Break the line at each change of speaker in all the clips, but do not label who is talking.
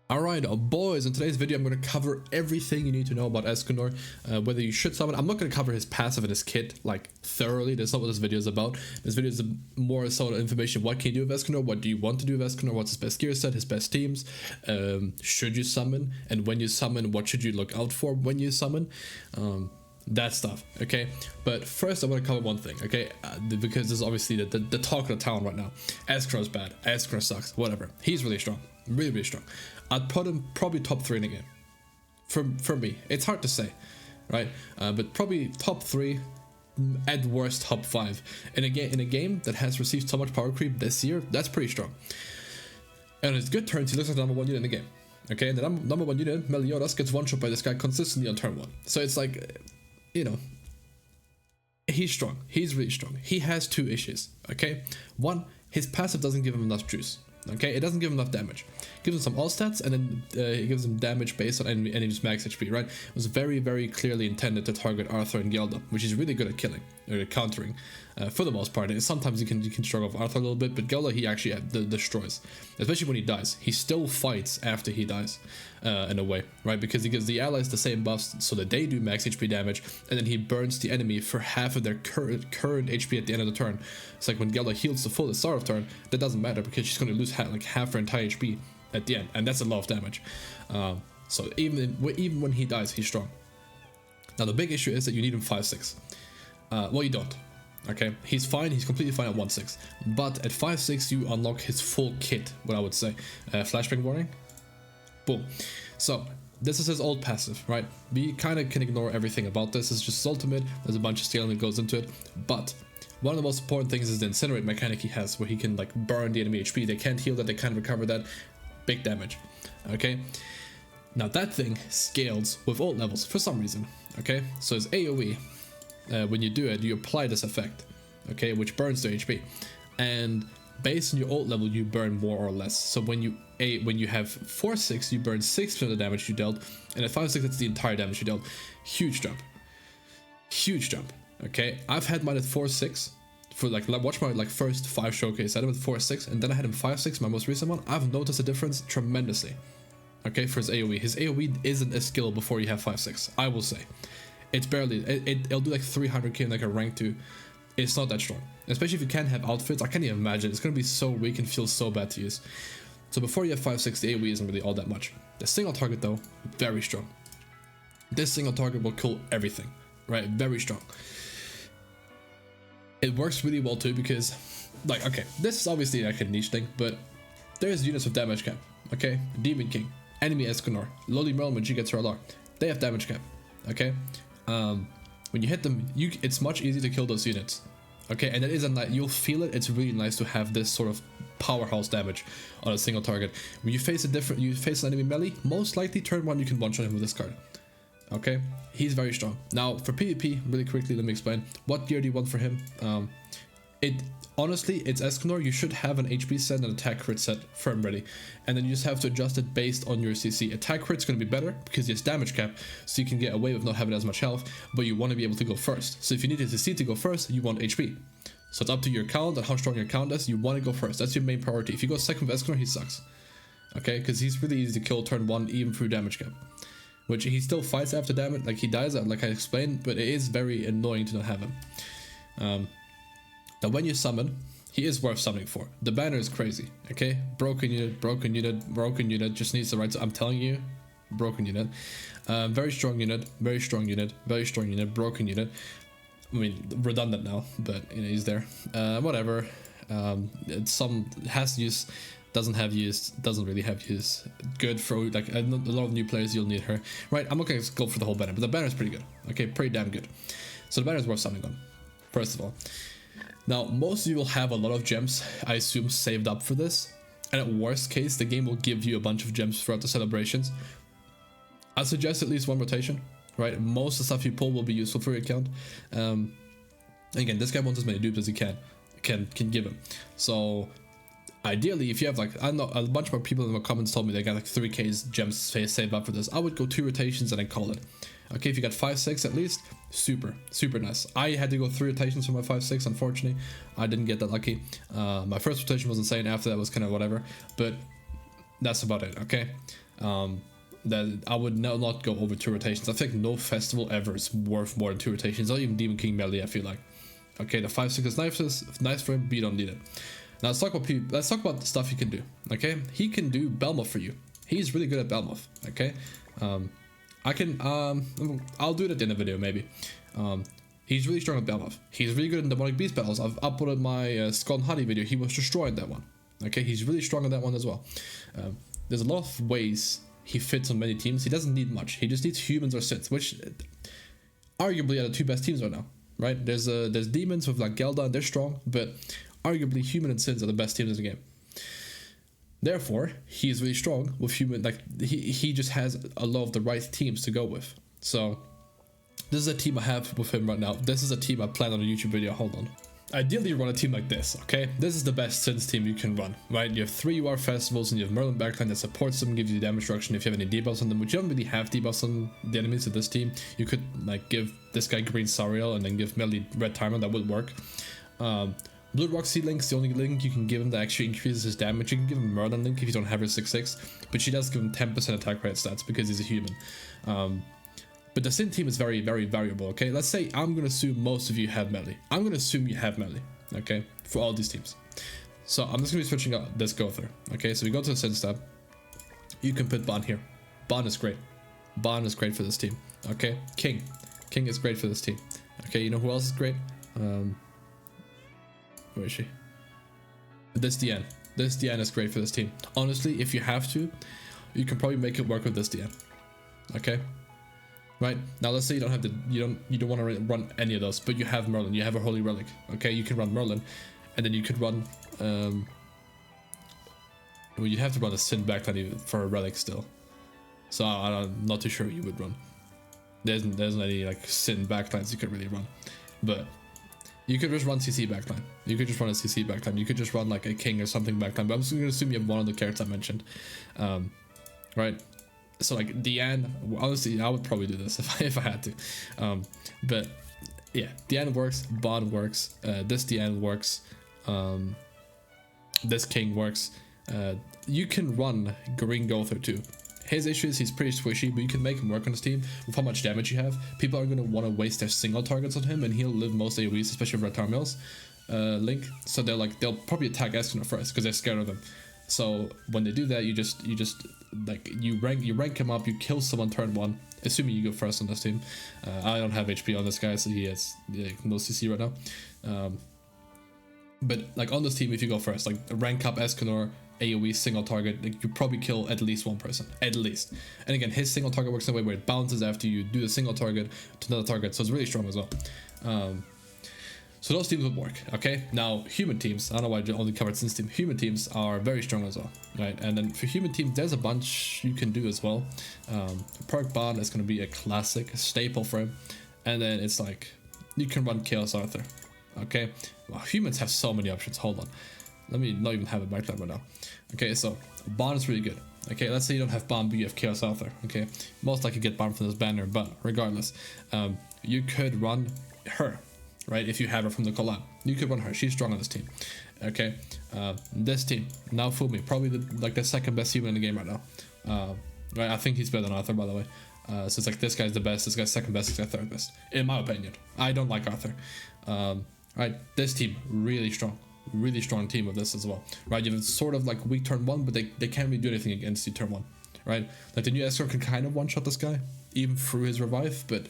Alright, boys, in today's video I'm going to cover everything you need to know about Escanor, whether you should summon. I'm not going to cover his passive and his kit like thoroughly. That's not what this video is about. This video is more sort of information. What can you do with Escanor? What do you want to do with Escanor? What's his best gear set, his best teams? Should you summon? And when you summon, what should you look out for when you summon? That stuff, okay? But first I want to cover one thing, okay? Because this is obviously the talk of the town right now. Escanor's bad, Escanor sucks, whatever. He's really strong, really strong. I'd put him probably top 3 in the game. For me, it's hard to say, right? But probably top 3, at worst top 5. In a game that has received so much power creep this year, that's pretty strong. And his good turns, he looks like the #1 unit in the game. Okay, and the #1 unit, Meliodas, gets one-shot by this guy consistently on turn 1. So it's like, you know, he's strong. He's really strong. He has 2 issues, okay? One, his passive doesn't give him enough juice. Okay, it doesn't give him enough damage. It gives him some all stats, and then it gives him damage based on enemy's max HP, right? It was very clearly intended to target Arthur and Gelda, which he's really good at killing, or countering, for the most part. And sometimes you can struggle with Arthur a little bit, but Gelda he actually destroys, especially when he dies. He still fights after he dies, in a way, right? Because he gives the allies the same buffs so that they do max HP damage, and then he burns the enemy for half of their current HP at the end of the turn. It's like when Gelda heals the full at the start of turn, that doesn't matter because she's going to lose half her entire HP at the end, and that's a lot of damage. So even when he dies, he's strong. Now the big issue is that you need him 5/6. Well, you don't. Okay, he's fine. He's completely fine at 1/6, but at 5/6 you unlock his full kit. What I would say, flashbang warning. Boom. So this is his old passive, right? We kind of can ignore everything about this. It's just his ultimate. There's a bunch of scaling that goes into it, but one of the most important things is the incinerate mechanic he has, where he can like burn the enemy HP. They can't heal that, they can't recover that. Big damage. Okay, now that thing scales with ult levels for some reason. Okay, so his AoE, when you do it, you apply this effect, okay, which burns the HP, and based on your ult level you burn more or less. So when you have 4/6 you burn 6% of the damage you dealt, and at 5/6 that's the entire damage you dealt. Huge jump. Okay, I've had mine at 4/6 for watch my first 5 showcase. I had him at 4/6, and then I had him 5/6, my most recent one. I've noticed a difference tremendously. Okay, for his AoE. His AoE isn't a skill before you have 5/6, I will say. It's barely, it'll do like 300k in like a rank 2. It's not that strong, especially if you can't have outfits. I can't even imagine. It's gonna be so weak and feel so bad to use. So before you have 5/6, the AoE isn't really all that much. The single target though, very strong. This single target will kill everything, right? Very strong. It works really well too because, like, okay, this is obviously like a niche thing, but there's units with damage cap. Okay, Demon King, enemy Escanor, Lowly Merlin when she gets her LR, they have damage cap. Okay, when you hit them, it's much easier to kill those units. Okay, and it isn't like you'll feel it. It's really nice to have this sort of powerhouse damage on a single target. When you face an enemy Meli, most likely turn 1 you can one-shot him with this card. Okay, he's very strong. Now for PvP, really quickly, let me explain. What gear do you want for him? Honestly, it's Escanor. You should have an HP set and attack crit set firm ready, and then you just have to adjust it based on your CC. Attack crit's going to be better because he has damage cap, so you can get away with not having as much health, but you want to be able to go first. So if you need his CC to go first, you want HP. So it's up to your count and how strong your count is. You want to go first. That's your main priority. If you go second with Escanor, he sucks. Okay, because he's really easy to kill turn 1 even through damage cap. Which he still fights after damage, like he dies, like I explained, but it is very annoying to not have him. Now when you summon, he is worth summoning for. The banner is crazy, okay? Broken unit, just needs the right, I'm telling you, broken unit. Very strong unit, broken unit. I mean, redundant now, but you know, he's there. Whatever, some has use, doesn't really have use. Good for like a lot of new players, you'll need her, right? I'm not gonna go for the whole banner, but the banner is pretty good. Okay, pretty damn good. So the banner is worth summoning on, first of all. Now most of you will have a lot of gems, I assume, saved up for this, and at worst case the game will give you a bunch of gems throughout the celebrations. I suggest at least 1 rotation, right? Most of the stuff you pull will be useful for your account. Again, this guy wants as many dupes as he can give him. So ideally, if you have like, I don't know, a bunch more people in the comments told me they got like 3k gems saved up for this. I would go 2 rotations and then call it. Okay, if you got 5/6 at least, super nice. I had to go 3 rotations for my 5/6. Unfortunately, I didn't get that lucky. My first rotation was insane. After that was kind of whatever, but that's about it. Okay, that I would not go over 2 rotations. I think no festival ever is worth more than 2 rotations. Not even Demon King Meli, I feel like. Okay, the 5/6 is nice for him, but you don't need it. Now let's talk about the stuff he can do. Okay, he can do Belmoth for you. He's really good at Belmoth. Okay, I'll do it at the end of the video maybe. He's really strong at Belmoth. He's really good in demonic beast battles. I've uploaded my Skull and Honey video. He was destroying that one. Okay, he's really strong on that one as well. There's a lot of ways he fits on many teams. He doesn't need much. He just needs humans or Siths, which arguably are the 2 best teams right now. Right? There's demons with like GALAND, they're strong, but arguably human and Siths are the best teams in the game. Therefore, he is really strong with human. Like he just has a lot of the right teams to go with. So this is a team I have with him right now. This is a team I plan on a YouTube video. Hold on. Ideally, you run a team like this, okay? This is the best Siths team you can run, right? You have 3 UR festivals and you have Merlin backline that supports them, gives you damage reduction if you have any debuffs on them, which you don't really have debuffs on the enemies of this team. You could like give this guy green Sariel and then give Meli red timer, that would work. Blue Roxy Link's the only link you can give him that actually increases his damage. You can give him Merlin Link if you don't have her 6/6, but she does give him 10% attack rate stats because he's a human. But the Sin team is very, very variable, okay? Let's say I'm going to assume most of you have Meli. I'm going to assume you have Meli, okay? For all these teams. So I'm just going to be switching out this Gother, okay? So we go to the Sin tab. You can put Bon here. Bon is great. Bon is great for this team, okay? King. King is great for this team. Okay, you know who else is great? Where is she? This DN. This DN is great for this team. Honestly, if you have to, you can probably make it work with this DN, okay? Right now, let's say you don't have you don't want to run any of those, but you have Merlin, you have a Holy Relic. Okay, you can run Merlin, and then you could run. Well, you have to run a Sin backline for a Relic still. So I'm not too sure you would run. There's any like Sin backlines you could really run, but you could just run CC backline. You could just run a CC backline. You could just run like a King or something backline. But I'm just gonna assume you have one of the characters I mentioned, right? So like Deanne, honestly, I would probably do this if I had to, but yeah, Deanne works, Bond works, this Deanne works, this King works. You can run Green Gother too. His issue is he's pretty squishy, but you can make him work on his team with how much damage you have. People aren't going to want to waste their single targets on him, and he'll live most AoEs, especially with Red Mills Link. So they'll probably attack Escanor first because they're scared of him. So when they do that, you rank him up, you kill someone turn 1, assuming you go first on this team. I don't have HP on this guy, so he has no CC right now. But like on this team, if you go first, like rank up Escanor, AoE single target, like you probably kill at least 1 person, at least. And again, his single target works in a way where it bounces after you do the single target to another target, so it's really strong as well. So those teams would work, okay? Now, human teams, I don't know why I only covered Sin's team. Human teams are very strong as well, right? And then for human teams, there's a bunch you can do as well. Perk Bond is going to be a classic, a staple for him. And then it's like, you can run Chaos Arthur, okay? Well, humans have so many options, hold on. Let me not even have it back there right now. Okay, so Bond is really good. Okay, let's say you don't have Bond, but you have Chaos Arthur, okay? Most likely get Bond from this banner, but regardless, you could run her. Right, if you have her from the collab, you could run her. She's strong on this team. Okay, this team now Fumi, probably the second best human in the game right now. Right, I think he's better than Arthur, by the way. So it's like this guy's the best, this guy's second best, this guy's third best, in my opinion. I don't like Arthur. Right, this team really strong team with this as well. Right, you have sort of like weak turn 1, but they can't really do anything against you turn 1. Right, like the new Escanor can kind of one-shot this guy even through his revive, but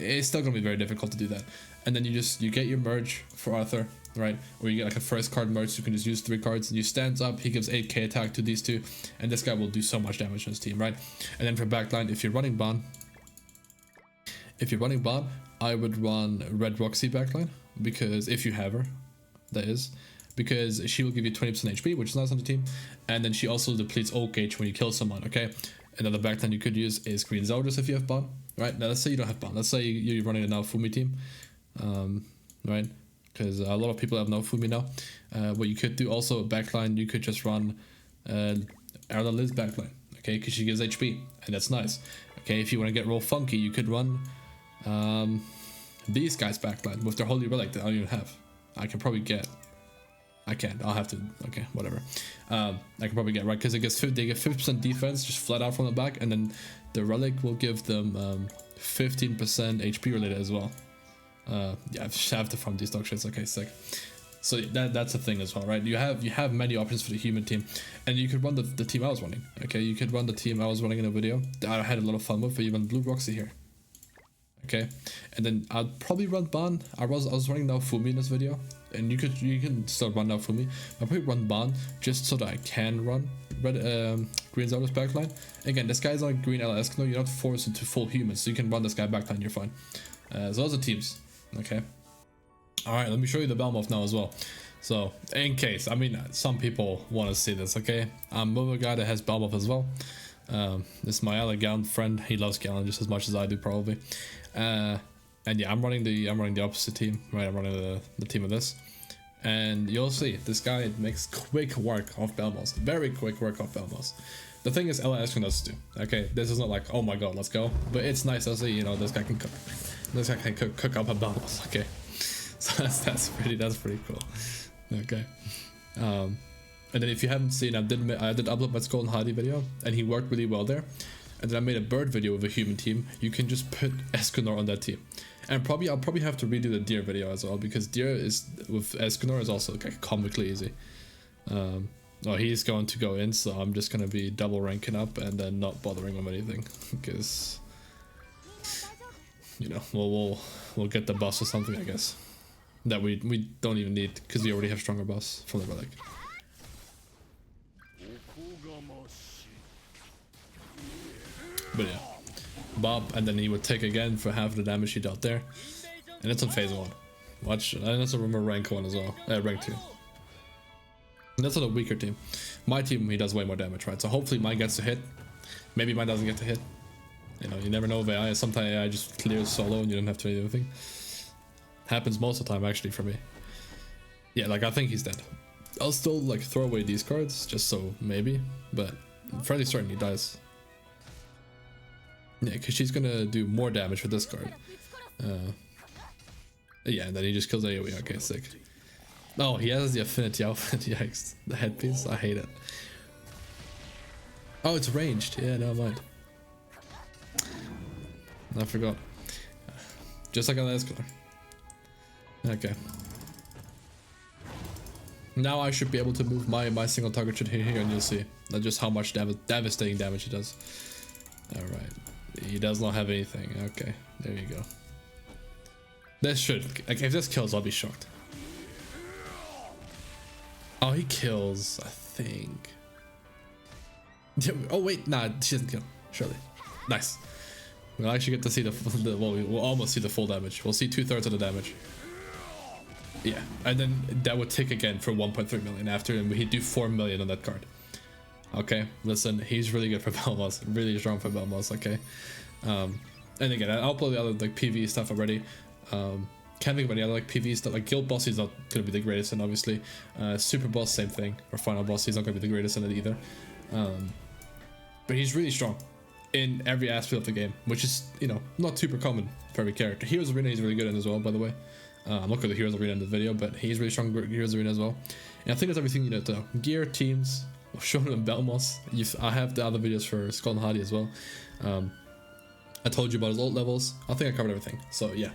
it's still gonna be very difficult to do that. And then you get your merge for Arthur, right? Or you get like a first card merge, so you can just use 3 cards, and you stands up, he gives 8k attack to these 2, and this guy will do so much damage on his team, right? And then for backline, if you're running Bond, I would run Red Roxy backline, because if you have her, that is, because she will give you 20% HP, which is nice on the team, and then she also depletes ult gauge when you kill someone, okay? Another backline you could use is Green Zeldris if you have Bond, right? Now let's say you don't have Bond, let's say you're running a now Fumi team, right? Because a lot of people have no Fumi now. What you could do also backline, you could just run Erla Liz backline, okay? Because she gives HP, and that's nice. Okay, if you want to get real funky, you could run these guys backline with their Holy Relic that I don't even have. I can probably get I can't. I'll have to. Okay, whatever. I can probably get right because it gets they get 50% defense just flat out from the back, and then the relic will give them 15% HP related as well. Yeah, I just have to farm these dog shits. Okay, sick. So that's a thing as well, right? You have many options for the human team, and you could run the team I was running. Okay, you could run the team I was running in a video that I had a lot of fun with. But you run Blue Roxy here. Okay, and then I'd probably run Ban. I was running Naofumi in this video, and you can still run Naofumi. I'll probably run Ban just so that I can run Green Zelda's backline. Again, this guy's on green Escanor. You're not forced into full humans, so you can run this guy backline. You're fine. So those are teams. Okay. All right, let me show you the Belmoth now as well. So in case, I mean, some people want to see this. Okay, I'm a guy that has Belmoth as well. This is my other Galand friend. He loves Galand just as much as I do, probably. And yeah, I'm running the opposite team, right? I'm running the team of this, and you'll see this guy makes quick work of Belmoth, very quick work of Belmoth. The thing is, Ella Escanor does too. Okay, this is not like, oh my god, let's go, but it's nice to see, you know, this guy can cook. This guy can cook up a Belmoth. Okay, so that's pretty cool. Okay. And then if you haven't seen, I did upload my Skull and Hardy video, and he worked really well there. And then I made a bird video with a human team. You can just put Escanor on that team, and I'll probably have to redo the deer video as well, because deer is with Escanor is also like comically easy. Oh, he's going to go in, so I'm just gonna be double ranking up and then not bothering him anything, because you know we'll get the boss or something, I guess, that we don't even need, because we already have stronger boss from the relic. But yeah, Bob, and then he would take again for half the damage he dealt there, and it's on phase 1. Watch, and that's a rumor rank 1 as well, rank 2. And that's on a weaker team. My team, he does way more damage, right? So hopefully mine gets to hit. Maybe mine doesn't get to hit. You know, you never know with AI. Sometimes AI just clears solo and you don't have to do anything. Happens most of the time actually for me. Yeah, like I think he's dead. I'll still like throw away these cards just so maybe, but I'm fairly certain he dies. Yeah, because she's gonna do more damage with this card. Yeah, and then he just kills AoE. Okay, sick. Oh, he has the affinity outfit. Yikes. The headpiece. I hate it. Oh, it's ranged. Yeah, never mind. I forgot. Just like on the Escanor. Okay. Now I should be able to move my single target should hit here, and you'll see just how much devastating damage he does. Alright. He does not have anything. Okay, there you go. This should, like, if this kills, I'll be shocked. Oh, he kills, I think. Oh wait, nah, she doesn't kill. Surely. Nice. We'll actually get to see well, we'll almost see the full damage. We'll see 2/3 of the damage. Yeah, and then that would tick again for 1.3 million after, and he'd do 4 million on that card. Okay, listen, he's really good for Belmoth, really strong for Belmoth. Okay, and again, I'll upload the other like PvE stuff already. Can't think of any other like PvE stuff. Like Guild Boss, he's not gonna be the greatest in, obviously. Super Boss, same thing. Or Final Boss, he's not gonna be the greatest in it either. But he's really strong in every aspect of the game, which is, you know, not super common for every character. Heroes Arena, he's really good in as well, by the way. I'm not going to Heroes Arena in the video, but he's really strong in Heroes Arena as well. And I think that's everything you need to know. Gear, teams, I've shown them Belmoth. I have the other videos for Skull and Hardy as well. I told you about his ult levels. I think I covered everything. So yeah,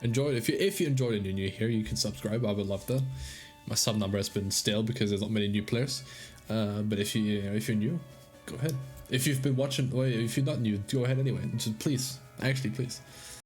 enjoy it. If you enjoyed it and you're new here, you can subscribe. I would love that. My sub number has been stale because there's not many new players. But if you're new, go ahead. If you've been watching, or if you're not new, go ahead anyway. Just please, actually, please.